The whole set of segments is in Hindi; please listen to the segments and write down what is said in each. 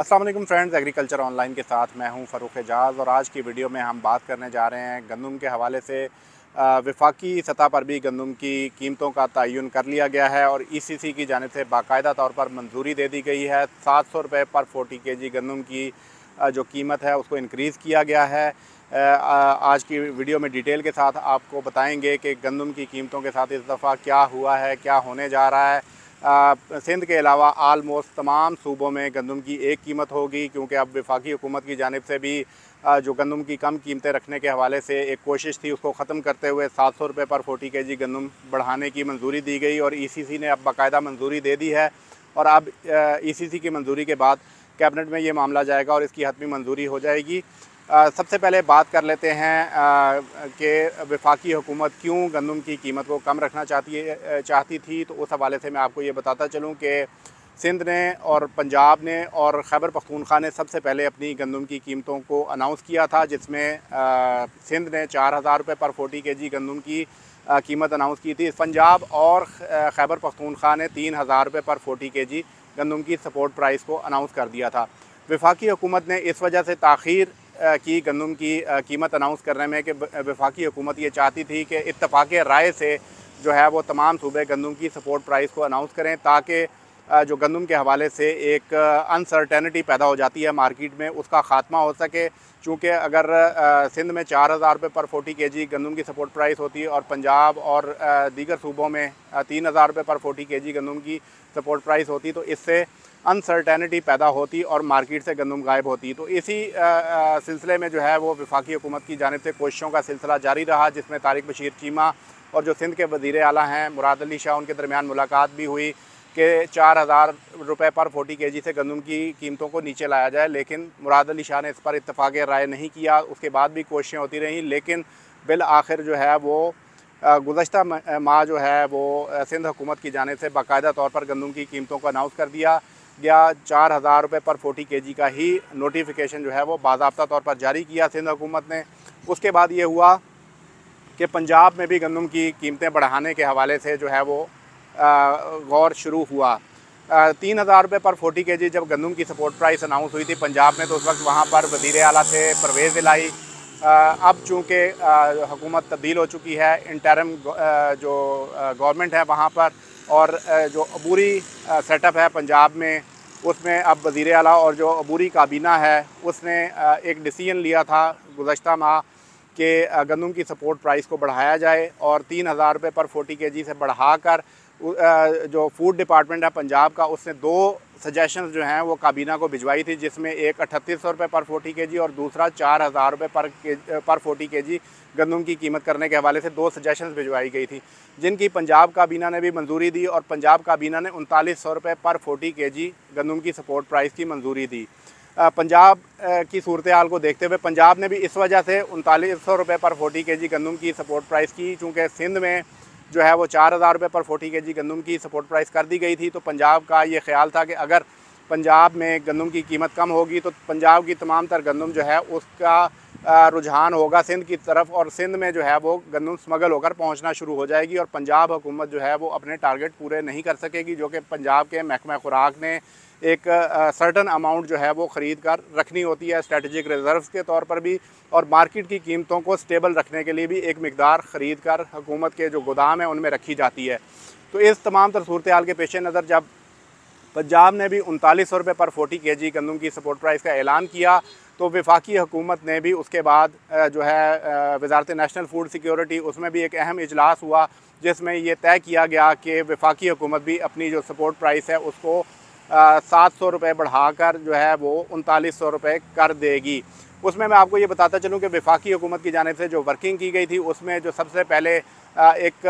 अस्सलाम वालेकुम फ्रेंड्स, एग्रीकल्चर ऑनलाइन के साथ मैं हूं फ़ारूक एजाज़। और आज की वीडियो में हम बात करने जा रहे हैं गंदम के हवाले से। वफाकी सतह पर भी गंदम की कीमतों का तयन कर लिया गया है और ईसीसी की जानिब से बाकायदा तौर पर मंजूरी दे दी गई है। 700 रुपये पर 40 केजी गंदम की जो कीमत है उसको इंक्रीज़ किया गया है। आज की वीडियो में डिटेल के साथ आपको बताएंगे कि गंदम की कीमतों के साथ इस दफ़ा क्या हुआ है, क्या होने जा रहा है। सिंध के अलावा आलमोस्ट तमाम सूबों में गंदम की एक कीमत होगी, क्योंकि अब वफाकी हुकूमत की जानिब से भी जो गंदम की कम कीमतें रखने के हवाले से एक कोशिश थी, उसको ख़त्म करते हुए 700 रुपये पर 40 केजी गंदम बढ़ाने की मंजूरी दी गई और ईसीसी ने अब बाकायदा मंजूरी दे दी है। और अब ईसीसी की मंजूरी के बाद कैबिनेट में ये मामला जाएगा और इसकी हतमी मंजूरी हो जाएगी। सबसे पहले बात कर लेते हैं कि वफाकी हुकूमत क्यों गंदम की कीमत को कम रखना चाहती थी। तो उस हवाले से मैं आपको ये बताता चलूँ कि सिंध ने और पंजाब ने और खैबर पख्तूनख्वा ने सबसे पहले अपनी गंदम की कीमतों को अनाउंस किया था, जिसमें सिंध ने 4000 रुपये पर 40 केजी गंदम की कीमत अनाउंस की थी। पंजाब और खैबर पख्तूनख्वा ने 3000 रुपये पर 40 केजी गंदम की सपोर्ट प्राइस को अनाउंस कर दिया था। वफाकी हुकूमत ने इस वजह से ताख़ीर की गंदम की कीमत अनाउंस करने में कि वफाकी हुकूमत ये चाहती थी कि इत्तफ़ाक़ राय से जो है वो तमाम सूबे गंदम की सपोर्ट प्राइस को अनाउंस करें, ताकि जो गंदम के हवाले से एक अनसर्टेनिटी पैदा हो जाती है मार्केट में, उसका ख़ात्मा हो सके। चूँकि अगर सिंध में 4000 रुपये पर 40 केजी गंदम की सपोर्ट प्राइस होती है और पंजाब और दीगर सूबों में 3000 रुपये पर 40 केजी गंदम की सपोर्ट प्राइस होती, तो इससे अनसर्टेनिटी पैदा होती और मार्केट से गंदम गायब होती। तो इसी सिलसिले में जो है वो वफाकी हुकूमत की जानिब से कोशिशों का सिलसिला जारी रहा, जिसमें तारिक बशीर चीमा और जो सिंध के वज़ीर आला हैं मुराद अली शाह, उनके दरमियान मुलाकात भी हुई कि 4000 रुपये पर 40 केजी से गंदम की कीमतों को नीचे लाया जाए। लेकिन मुराद अली शाह ने इस पर इत्तफ़ाक़ राय नहीं किया। उसके बाद भी कोशिशें होती रहीं, लेकिन बिल आखिर जो है वो गुज़श्ता माह जो है वो सिंध हुकूमत की जानिब से बाकायदा तौर पर गंदम की कीमतों को अनाउंस कर दिया गया। 4000 रुपये पर 40 केजी का ही नोटिफिकेशन जो है वो बाज़ाब्ता तौर पर जारी किया सिंध हुकूमत ने। उसके बाद ये हुआ कि पंजाब में भी गंदम की कीमतें बढ़ाने के हवाले से जो है वो गौर शुरू हुआ। 3000 रुपये पर 40 केजी जब गंदम की सपोर्ट प्राइस अनाउंस हुई थी पंजाब में, तो उस वक्त वहाँ पर वज़ीर आला थे परवेज़ इलाही। अब चूँकि हुकूमत तब्दील हो चुकी है, इंटरिम जो गवर्नमेंट है वहाँ पर, और जो अबूरी सेटअप है पंजाब में, उसमें अब वज़ीर आला और जो अबूरी काबीना है उसने एक डिसीजन लिया था गुज़श्ता माह कि गंदम की सपोर्ट प्राइस को बढ़ाया जाए और 3000 रुपये पर 40 केजी से बढ़ाकर जो फूड डिपार्टमेंट है पंजाब का, उसने 2 सजेशंस जो हैं वो काबीना को भिजवाई थी, जिसमें एक 3800 रुपये पर 40 केजी और दूसरा 4000 रुपये पर 40 केजी गंदम की कीमत करने के हवाले से 2 सजेशंस भिजवाई गई थी, जिनकी पंजाब काबीना ने भी मंजूरी दी और पंजाब काबीना ने 3900 रुपये पर 40 केजी गंदम की सपोर्ट प्राइस की मंजूरी दी। पंजाब की सूरत हाल को देखते हुए पंजाब ने भी इस वजह से 3900 रुपये पर 40 केजी गंदम की सपोर्ट प्राइस की, चूँकि सिंध में जो है वो 4000 रुपये पर 40 केजी गंदम की सपोर्ट प्राइस कर दी गई थी। तो पंजाब का ये ख्याल था कि अगर पंजाब में गंदम की कीमत कम होगी तो पंजाब की तमाम तर गंदम जो है उसका रुझान होगा सिंध की तरफ, और सिंध में जो है वो गंदम स्मगल होकर पहुंचना शुरू हो जाएगी और पंजाब हुकूमत जो है वो अपने टारगेट पूरे नहीं कर सकेगी, जो कि पंजाब के महकमा खुराक ने एक सर्टन अमाउंट जो है वो ख़रीद कर रखनी होती है स्ट्रेटजिक रिज़र्व्स के तौर पर भी, और मार्केट की कीमतों को स्टेबल रखने के लिए भी एक मिकदार ख़रीद कर हुकूमत के जो गोदाम हैं उनमें रखी जाती है। तो इस तमाम तर सूरत हाल के पेश नज़र जब पंजाब ने भी 3900 रुपये पर 40 केजी गंदम की सपोर्ट प्राइस का ऐलान किया, तो वफाकी हुकूमत ने भी उसके बाद जो है वज़ारत नेशनल फूड सिक्योरिटी, उसमें भी एक अहम इजलास हुआ, जिसमें ये तय किया गया कि वफाकी हुकूमत भी अपनी जो सपोर्ट प्राइस है उसको 700 रुपये बढ़ाकर जो है वो 3900 रुपये कर देगी। उसमें मैं आपको ये बताता चलूँ कि वफाकी हुकूमत की जानिब से जो वर्किंग की गई थी उसमें जो सबसे पहले एक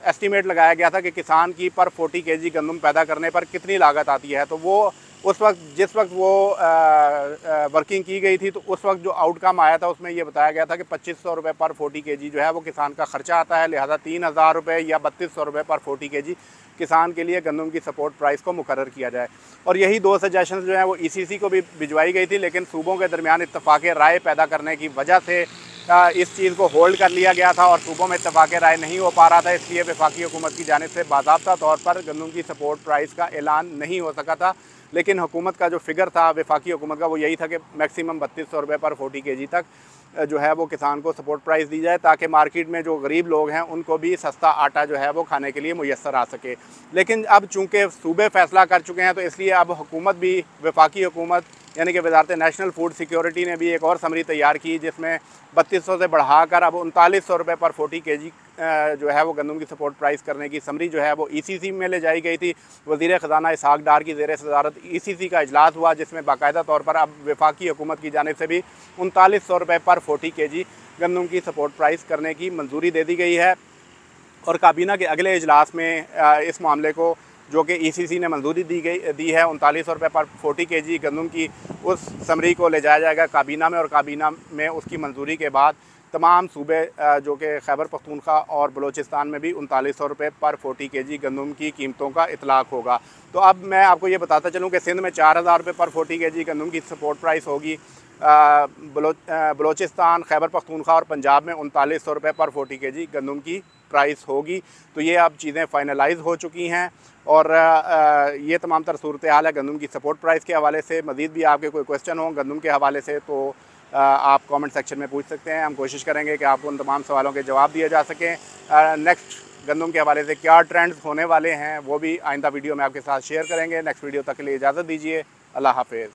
एस्टीमेट लगाया गया था कि किसान की पर 40 केजी गंदम पैदा करने पर कितनी लागत आती है। तो वो उस वक्त जिस वक्त वो वर्किंग की गई थी, तो उस वक्त जो आउटकम आया था उसमें ये बताया गया था कि 2500 रुपये पर 40 केजी जो है वो किसान का ख़र्चा आता है, लिहाजा 3000 रुपये या 3200 रुपये पर 40 केजी किसान के लिए गंदम की सपोर्ट प्राइस को मुकर्रर किया जाए। और यही 2 सजेशन जो हैं वो ईसीसी को भी भिजवाई गई थी, लेकिन सूबों के दरमियान इत्तफ़ाक़ राय पैदा करने की वजह से इस चीज़ को होल्ड कर लिया गया था और सूबों में इत्तफ़ाक़ राय नहीं हो पा रहा था, इसलिए वफाकी हुकूमत की जानिब से बाज़ाब्ता तौर पर गंदम की सपोर्ट प्राइस का ऐलान नहीं हो सका था। लेकिन हुकूमत का जो फिगर था वफाकी हुकूमत का वो यही था कि मैक्सिमम 3200 रुपये पर 40 kg तक जो है वो किसान को सपोर्ट प्राइस दी जाए, ताकि मार्केट में जो गरीब लोग हैं उनको भी सस्ता आटा जो है वो खाने के लिए मुयस्सर आ सके। लेकिन अब चूँकि सूबे फ़ैसला कर चुके हैं, तो इसलिए अब हुकूमत भी, वफाकी हुकूमत यानी कि वजारत नेशनल फूड सिक्योरिटी ने भी एक और समरी तैयार की, जिसमें 3200 से बढ़ाकर अब 3900 रुपये पर 40 kg जो है वो गंदम की सपोर्ट प्राइस करने की समरी जो है वो ECC में ले जाई गई थी। वज़ीर ख़जाना इसहाक डार की ज़ेर सदारत ECC का इजलास हुआ, जिसमें बाकायदा तौर पर अब वफाकी हुकूमत की जानिब से भी 3900 रुपये पर 40 kg गंदम की सपोर्ट प्राइस करने की मंजूरी दे दी गई है। और काबीना के अगले इजलास में इस मामले को, जो कि ECC ने मंजूरी दी है 3900 रुपये पर 40 kg गंदम की, उस समरी को ले जाया जाएगा काबीना में, और काबीना में उसकी मंजूरी के बाद तमाम सूबे जो कि खैबर पख्तूनख्वा और बलूचिस्तान में भी 3900 रुपये पर 40 kg गंदम की कीमतों का इतलाक़ होगा। तो अब मैं आपको ये बताता चलूँ कि सिंध में 4000 रुपये पर 40 kg गंदम की सपोर्ट प्राइस होगी, बलूचिस्तान, खैबर पख्तूनख्वा और पंजाब में 3900 रुपये पर 40 kg गंदम की प्राइस होगी। तो ये अब चीज़ें फाइनलाइज हो चुकी हैं, और ये तमाम तर सूरत हाल है गंदम की सपोर्ट प्राइस के हवाले से। मज़ीद भी आपके कोई क्वेश्चन हो गंदम के हवाले से तो आप कमेंट सेक्शन में पूछ सकते हैं। हम कोशिश करेंगे कि आपको उन तमाम सवालों के जवाब दिए जा सकें। नेक्स्ट गंदम के हवाले से क्या ट्रेंड्स होने वाले हैं वो भी आइंदा वीडियो में आपके साथ शेयर करेंगे। नेक्स्ट वीडियो तक के लिए इजाज़त दीजिए। अल्लाह हाफ़िज़।